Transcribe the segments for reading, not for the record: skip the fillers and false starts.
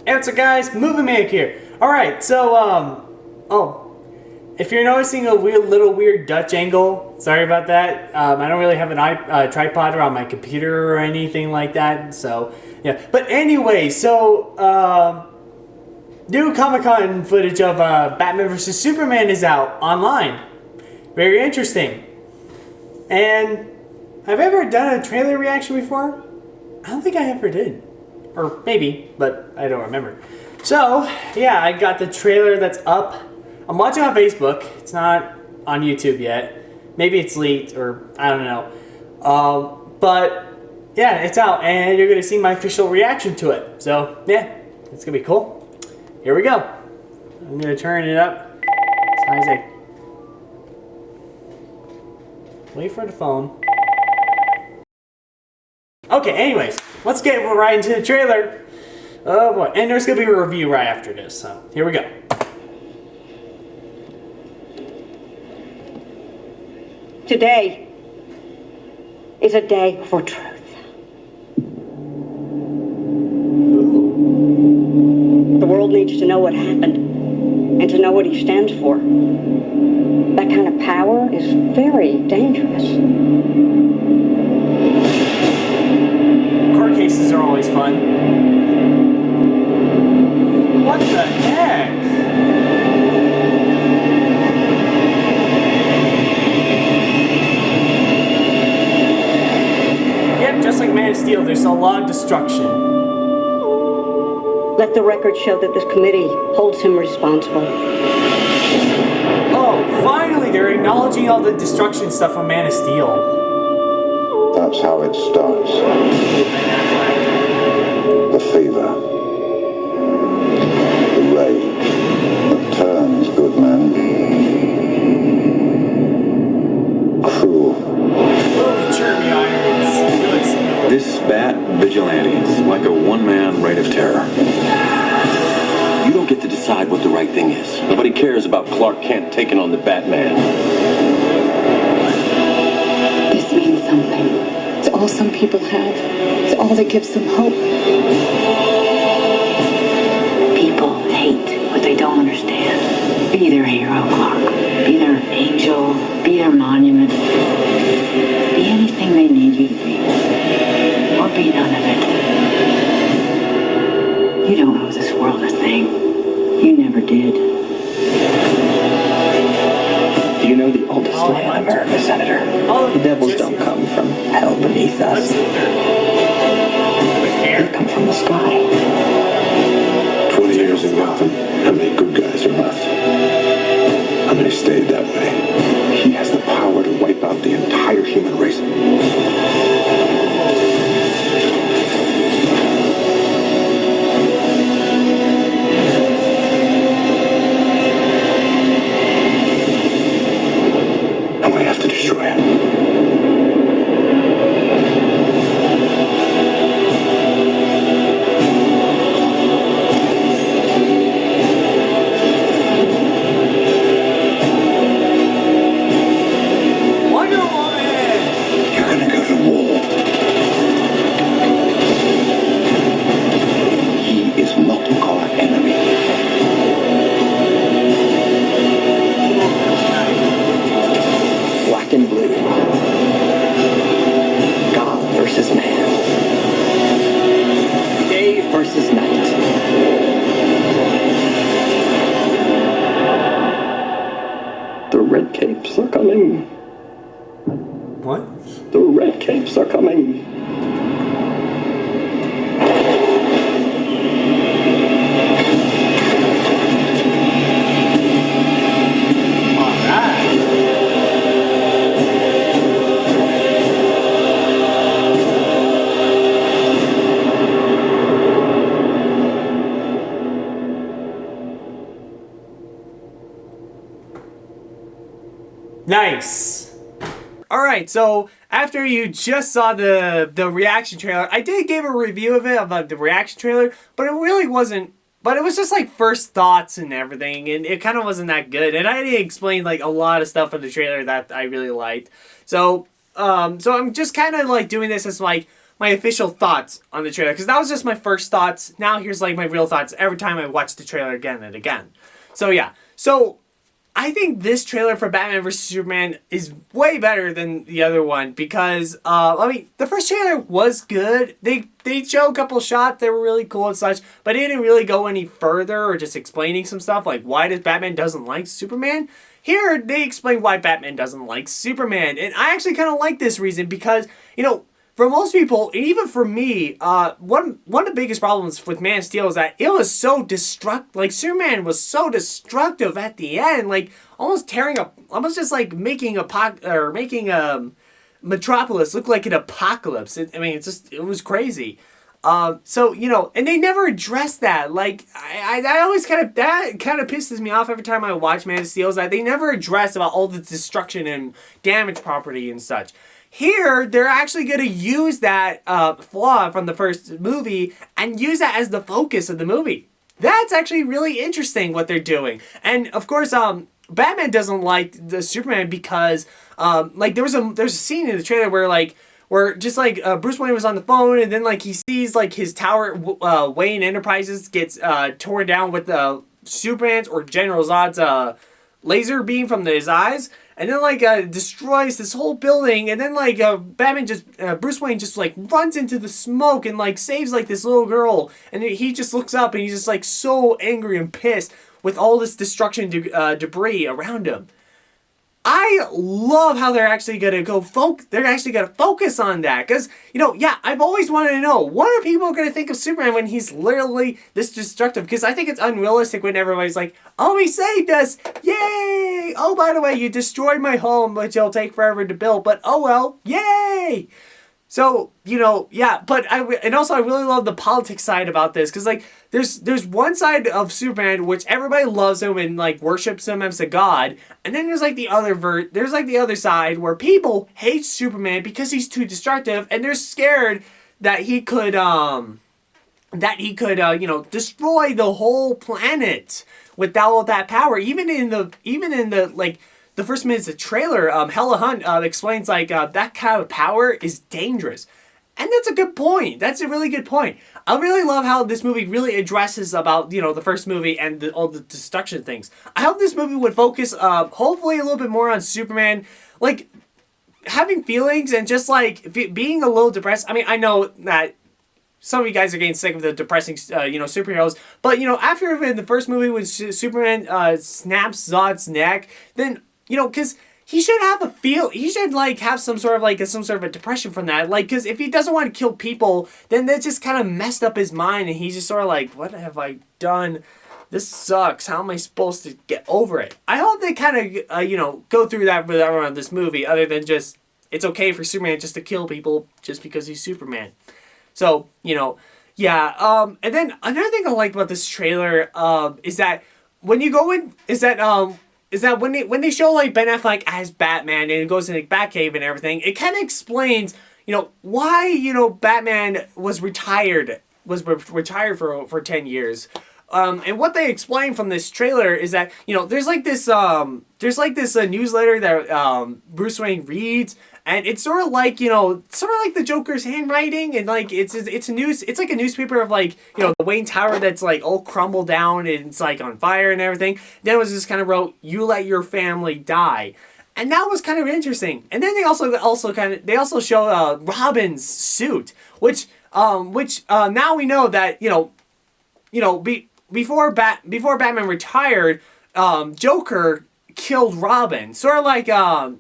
Hey, what's up, guys? Movie Maniac here. Alright, so, if you're noticing a little weird Dutch angle, sorry about that. I don't really have an tripod around my computer or anything like that, so, yeah. But anyway, so, new Comic-Con footage of Batman vs. Superman is out online. Very interesting. And, have I ever done a trailer reaction before? I don't think I ever did. Or maybe, but I don't remember. So, yeah, I got the trailer that's up. I'm watching on Facebook. It's not on YouTube yet. Maybe it's leaked, or I don't know. But, yeah, it's out, and you're going to see my official reaction to it. So, yeah, it's going to be cool. Here we go. I'm going to turn it up. As high as I... Wait for the phone. Okay, anyways, let's get right into the trailer. Oh boy, and there's gonna be a review right after this, so here we go. Today is a day for truth. The world needs to know what happened and to know what he stands for. That kind of power is very dangerous. Court cases are always fun. What the heck? Yep, just like Man of Steel, there's a lot of destruction. Let the record show that this committee holds him responsible. Oh, finally, they're acknowledging all the destruction stuff from Man of Steel. That's how it starts. The fever. The rage that turns good men cruel. Oh, Jeremy Irons. This bat vigilante is like a one-man reign of terror. You don't get to decide what the right thing is. Nobody cares about Clark Kent taking on the Batman. This means something. It's all some people have. It's all that gives them hope. People hate what they don't understand. Be their hero, Clark. Be their angel. Be their monument. Be anything they need you to be. Or be none of it. You don't owe this world a thing. You never did. Do you know the oldest lie in America, Senator? The devils don't come from hell beneath us. They come from the sky. 20 years in Gotham, how many good guys are left? How many stayed that way? He has the power to wipe out the entire human race. And we have to destroy him. Wonder Woman! You're gonna go to war. He is not our enemy. Black and blue. God versus man. Day versus night. The red capes are coming. What? The red capes are coming. Alright. Nice. Alright, so after you just saw the reaction trailer, I did give a review of it, about the reaction trailer, but it really wasn't, but it was just like first thoughts and everything, and it kind of wasn't that good, and I already explained like a lot of stuff in the trailer that I really liked. So I'm just kind of like doing this as like my official thoughts on the trailer, because that was just my first thoughts. Now here's like my real thoughts every time I watch the trailer again and again. So yeah, so I think this trailer for Batman vs Superman is way better than the other one because I mean the first trailer was good. They showed a couple shots, they were really cool and such, but it didn't really go any further or just explaining some stuff like why does Batman doesn't like Superman. Here they explain why Batman doesn't like Superman, and I actually kind of like this reason because for most people, and even for me, one of the biggest problems with Man of Steel is that it was so destructive. Like Superman was so destructive at the end, like almost tearing up, almost just like making Metropolis look like an apocalypse. It was crazy. So and they never addressed that. Like I always that kind of pisses me off every time I watch Man of Steel is that they never address about all the destruction and damage property and such. Here, they're actually going to use that flaw from the first movie and use that as the focus of the movie. That's actually really interesting what they're doing. And of course, Batman doesn't like the Superman because like there's a scene in the trailer where just like Bruce Wayne was on the phone and then like he sees like his tower Wayne Enterprises gets torn down with Superman's or General Zod's laser beam from his eyes. And then like destroys this whole building, and then like Bruce Wayne just like runs into the smoke and like saves like this little girl, and he just looks up and he's just like so angry and pissed with all this destruction debris around him. I love how they're actually gonna focus on that, because I've always wanted to know what are people gonna think of Superman when he's literally this destructive, because I think it's unrealistic when everybody's like, oh, he saved us, yay, oh, by the way, you destroyed my home which it'll take forever to build, but oh well, yay. So, but I really love the politics side about this, because like there's one side of Superman which everybody loves him and like worships him as a god, and then there's like the other side where people hate Superman because he's too destructive and they're scared that he could destroy the whole planet with all that power. Even in the like the first minutes of the trailer, Hella Hunt explains like that kind of power is dangerous. And that's a good point. That's a really good point. I really love how this movie really addresses about, the first movie and all the destruction things. I hope this movie would focus, hopefully a little bit more on Superman, like, having feelings and just, like, being a little depressed. I mean, I know that some of you guys are getting sick of the depressing, superheroes. But, after in the first movie when Superman snaps Zod's neck, then, because he should have some sort of a depression from that. Like, because if he doesn't want to kill people, then that just kind of messed up his mind. And he's just sort of like, what have I done? This sucks. How am I supposed to get over it? I hope they kind of, go through that with everyone in this movie, other than just, it's okay for Superman just to kill people just because he's Superman. So, yeah. And then another thing I liked about this trailer is that when you go in, is that when they show like Ben Affleck as Batman and it goes into the Batcave and everything, it kind of explains, why, Batman was retired for 10 years. And what they explain from this trailer is that, there's this newsletter that Bruce Wayne reads, and it's sort of like the Joker's handwriting, and like it's like a newspaper of like, the Wayne Tower that's like all crumbled down and it's like on fire and everything. Then it was just kind of wrote, "You let your family die." And that was kind of interesting. And then they also show Robin's suit, which now we know that before Batman retired, Joker killed Robin, sort of like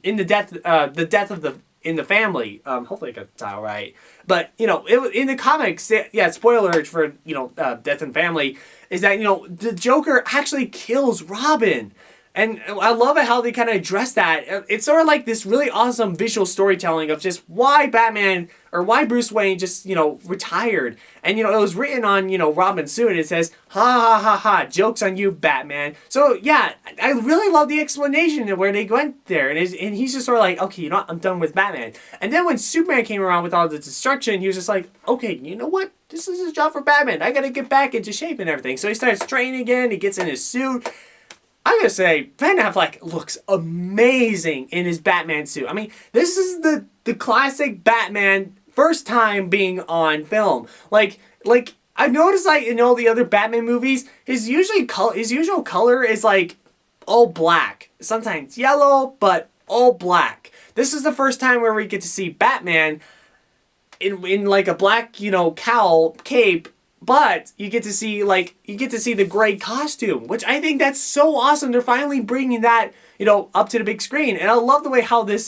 in the death of in the family. Hopefully I got the title right. But in the comics, spoiler for Death in Family is that the Joker actually kills Robin. And I love it how they kind of address that. It's sort of like this really awesome visual storytelling of just why Batman or why Bruce Wayne just, retired. And, it was written on, Robin's suit, and it says, ha ha ha ha, joke's on you, Batman. So, yeah, I really love the explanation of where they went there. And he's just sort of like, okay, I'm done with Batman. And then when Superman came around with all the destruction, he was just like, okay, you know what? This is a job for Batman. I gotta get back into shape and everything. So he starts training again, he gets in his suit. I'm going to say, Ben Affleck looks amazing in his Batman suit. I mean, this is the classic Batman first time being on film. Like I've noticed, like, in all the other Batman movies, his usual color is like all black, sometimes yellow, but all black. This is the first time where we get to see Batman in like a black, cowl cape, but you get to see the gray costume, which I think that's so awesome. They're finally bringing that, up to the big screen. And I love the way how this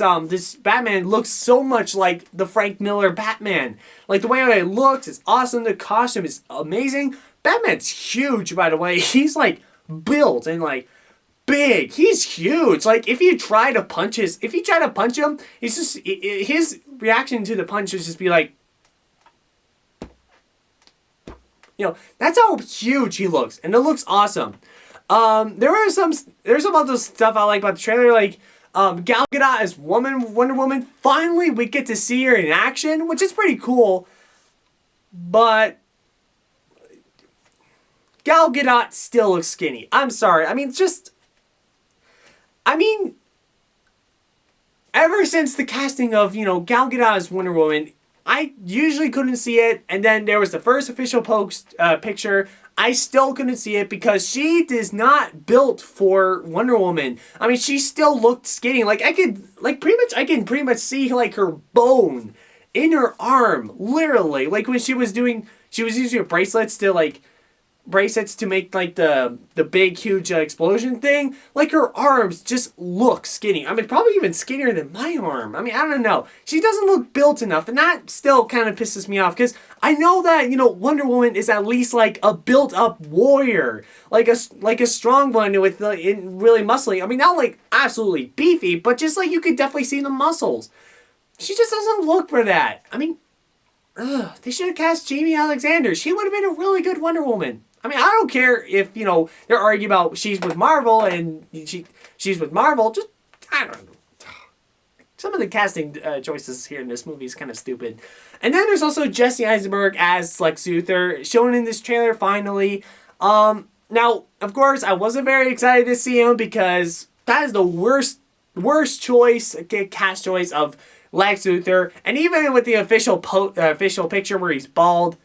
Batman looks so much like the Frank Miller Batman. Like, the way it looks is awesome. The costume is amazing. Batman's huge, by the way. He's like built and like big. He's huge. Like, if you try to punch him, his reaction to the punch is just be like, that's how huge he looks, and it looks awesome. There's some other stuff I like about the trailer, like Gal Gadot as Wonder Woman. Finally, we get to see her in action, which is pretty cool. But Gal Gadot still looks skinny. I'm sorry. Ever since the casting of, Gal Gadot as Wonder Woman, I usually couldn't see it, and then there was the first official picture. I still couldn't see it because she is not built for Wonder Woman. She still looked skinny. I can pretty much see like her bone in her arm, literally. Like, when she was using her bracelets to make like the big huge explosion thing. Like, her arms just look skinny. Probably even skinnier than my arm. I don't know. She doesn't look built enough, and that still kind of pisses me off, because I know that, Wonder Woman is at least like a built up warrior, like a strong one with really muscly. Not like absolutely beefy, but just like you could definitely see the muscles. She just doesn't look for that. They should have cast Jamie Alexander. She would have been a really good Wonder Woman. I don't care if, they're arguing about she's with Marvel and she's with Marvel. Just, I don't know. Some of the casting choices here in this movie is kind of stupid. And then there's also Jesse Eisenberg as Lex Luthor, shown in this trailer finally. Now, of course, I wasn't very excited to see him because that is the worst choice, cast choice of Lex Luthor. And even with the official picture where he's bald,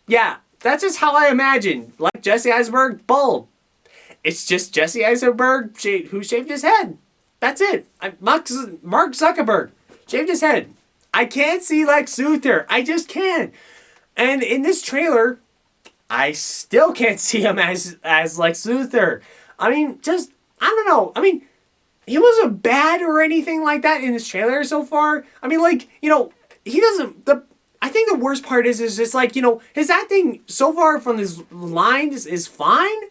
yeah, that's just how I imagine. Like Jesse Eisenberg, bald. It's just Jesse Eisenberg who shaved his head. That's it. Mark Zuckerberg shaved his head. I can't see Lex Luthor. I just can't. And in this trailer, I still can't see him as Lex Luthor. I don't know. He wasn't bad or anything like that in this trailer so far. He doesn't... I think the worst part is just like, his acting so far from his lines is fine,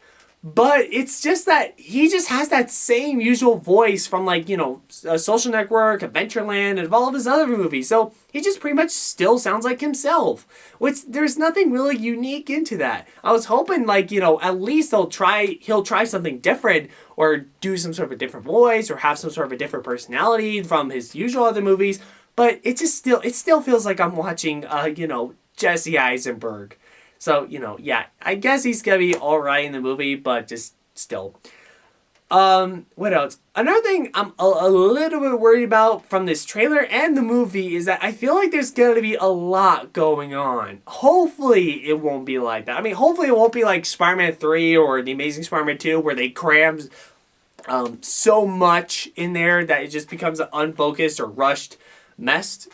but it's just that he just has that same usual voice from Social Network, Adventureland, and all of his other movies. So he just pretty much still sounds like himself, which there's nothing really unique into that. I was hoping at least he'll try something different, or do some sort of a different voice, or have some sort of a different personality from his usual other movies. But it still feels like I'm watching, Jesse Eisenberg. So, yeah, I guess he's gonna be alright in the movie, but just still. What else? Another thing I'm a little bit worried about from this trailer and the movie is that I feel like there's gonna be a lot going on. Hopefully it won't be like that. Hopefully it won't be like Spider-Man 3 or The Amazing Spider-Man 2, where they cram so much in there that it just becomes an unfocused or rushed mess.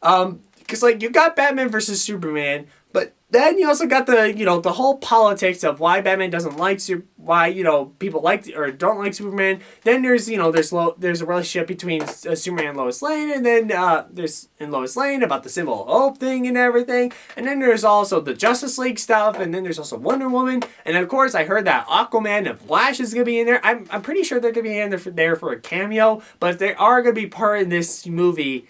Because you got Batman versus Superman, but then you also got the whole politics of why Batman doesn't like why people like or don't like Superman. Then there's there's a relationship between Superman and Lois Lane, and then there's in Lois Lane about the symbol of hope thing and everything. And then there's also the Justice League stuff, and then there's also Wonder Woman, and of course I heard that Aquaman and Flash is gonna be in there. I'm pretty sure they're gonna be in there for a cameo, but if they are gonna be part in this movie,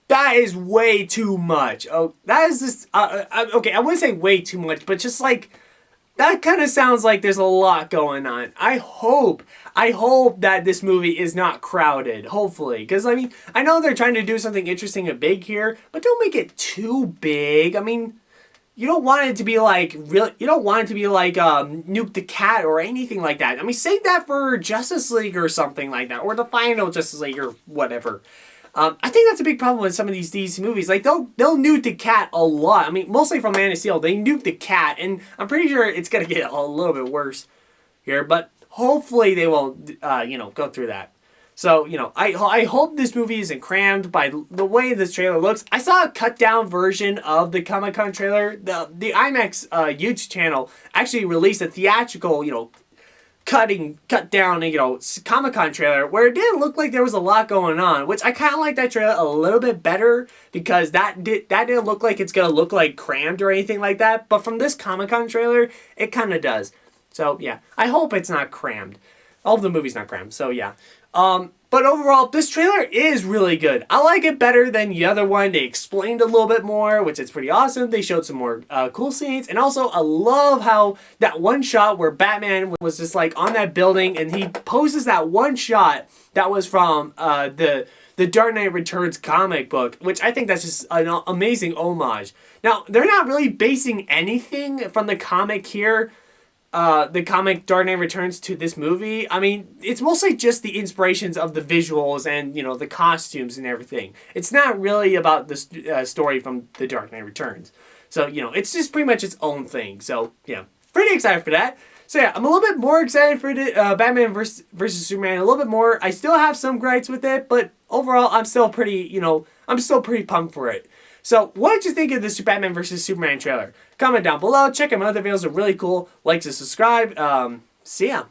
that is way too much. Oh, that is just... okay, I wouldn't say way too much, but just that kind of sounds like there's a lot going on. I hope that this movie is not crowded, hopefully. Because, I know they're trying to do something interesting and big here, but don't make it too big. You don't want it to be Nuke the Cat or anything like that. Save that for Justice League or something like that. Or the final Justice League or whatever. I think that's a big problem with some of these DC movies. Like they'll nuke the cat a lot. I mean, mostly from Man of Steel, they nuke the cat, and I'm pretty sure it's gonna get a little bit worse here. But hopefully they won't, go through that. So I hope this movie isn't crammed by the way this trailer looks. I saw a cut down version of the Comic-Con trailer. The IMAX YouTube channel actually released a theatrical, cut down, Comic-Con trailer where it didn't look like there was a lot going on, which I kind of like that trailer a little bit better because that didn't look like it's going to look like crammed or anything like that. But from this Comic-Con trailer, it kind of does. So yeah, I hope it's not crammed. All of the movie's not crammed, so yeah. But overall, this trailer is really good. I like it better than the other one. They explained a little bit more, which is pretty awesome. They showed some more cool scenes. And also, I love how that one shot where Batman was just like on that building and he poses that one shot that was from the Dark Knight Returns comic book, which I think that's just an amazing homage. Now, they're not really basing anything from the comic here, the comic Dark Knight Returns to this movie. I mean, it's mostly just the inspirations of the visuals and, the costumes and everything. It's not really about the story from the Dark Knight Returns. So, it's just pretty much its own thing. So, yeah, pretty excited for that. So, yeah, I'm a little bit more excited for the Batman versus Superman. A little bit more. I still have some gripes with it, but overall, I'm still pretty pumped for it. So, what did you think of this Batman vs. Superman trailer? Comment down below. Check out my other videos. They're really cool. Like to subscribe. See ya.